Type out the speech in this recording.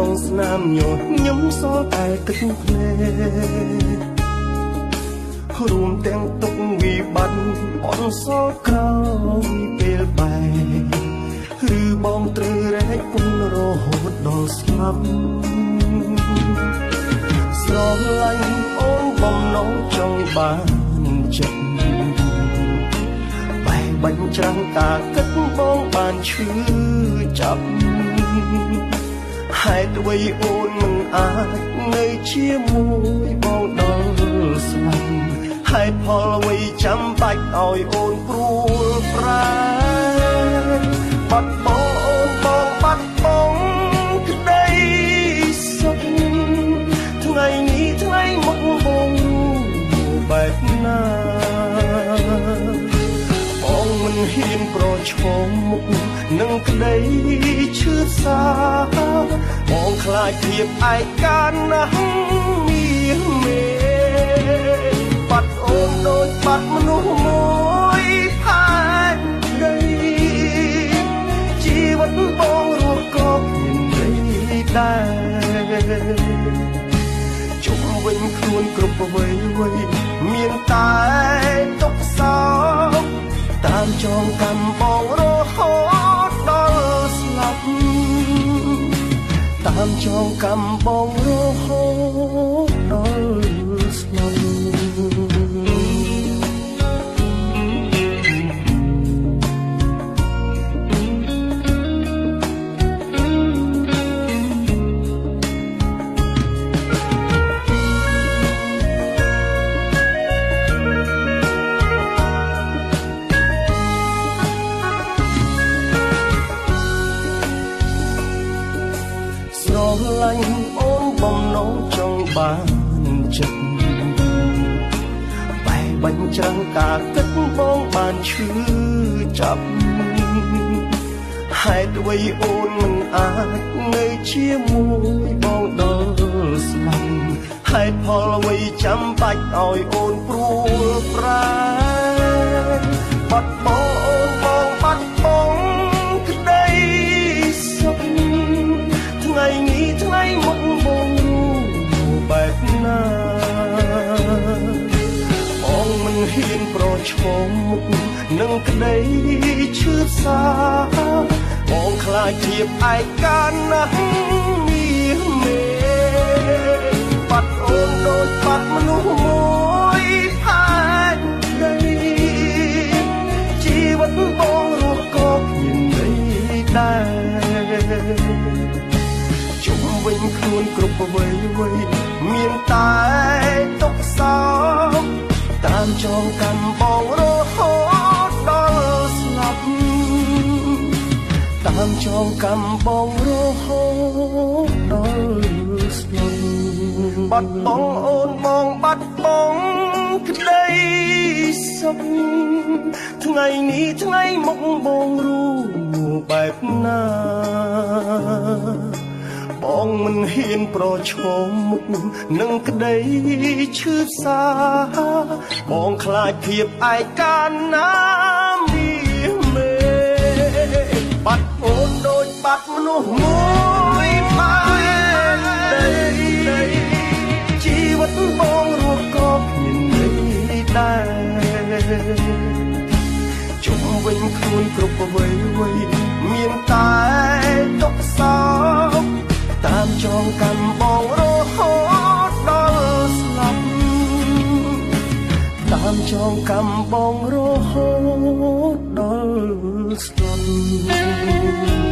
បងស្នាមញញខ្ញុំសល់តែទឹកភ្នែករួមទាំងទុកវិបត្តិអន់សល់ក្រោយពេលបែកឬបងត្រូវរែកពុនរហូតដល់ស្លាប់ស្រឡាញ់អូនបំណងចង់បានចិត្តបែកបាញ់ច្រាំងតាគិតបងបានឈឺចាប់ហេតុអ្វីអូនមិនអាចនៅជាមួយបងដល់ស្លាប់ហេតុផលអ្វីចាំបាច់ឲ្យអូនព្រួលប្រែបាត់បង់អូនបងបាត់បង់ក្តីសុខថ្ងៃនេះថ្ងៃមុខបងបែបណាបងមិនហ៊ានប្រឈមមុខនឹងក្តីឈឺសាបងខ្លាចភាពឯកាណាស់មានមេបាត់អូនដូចបាត់មនុស្សមួយផែនដីជីវិតបងរស់ក៏មានន័យដែរជុំវិញខ្លួនគ្រប់អ្វីមានតែទុកសោកតាមចងកម្មបងរហូតដល់ស្លាប់តាមចងកម្មបងរហូតដល់ស្លាប់អូនបំណងចង់បានចិត្តបែកបាញ់ច្រាំងតាគិតបងបានឈឺចាប់ហេតុអ្វីអូនមិនអាចនៅជាមួយបងដល់ស្លាប់ហេតុផលអ្វីចាំបាច់ឲ្យអូនព្រួលប្រែបាត់បង់អូនបងបាត់បង់ក្តីសុខថ្ងៃនេះថ្ងៃមុខបងបែបណាបងមិនហ៊ានប្រឈមមុខនឹងក្តីឈឺសាបងខ្លាចភាពឯកាណាស់មានមេបាត់អូនដូចបាត់មនុស្សមួយផែនដីជីវិតបងរស់ក៏មានន័យដែរជុំវិញខ្លួនគ្រប់អ្វីមានតែទុកសោកតាមចងកម្មបងរហូតដល់ស្លាប់តាមចងកម្មបងរហូតដល់ស្លាប់បាត់បង់អូនបងបាត់បង់ក្តីសុខថ្ងៃនេះថ្ងៃមុខបងរួមបែបណាបងមិនហ៊ានប្រឈមមុខនឹងក្តីឈឺសាបងខ្លាចភាពឯកាណាមានមេបាត់អូនដូចបាត់មនុស្សមួយផែនដីជីវិតបងរស់ក៏មានន័យដែរជុំវិញខ្លួនគ្រប់អ្វីមានតែទុកសោកតាមចងកម្មបងរហូតដល់ស្លាប់តាមចងកម្មបងរហូតដល់ស្លាប់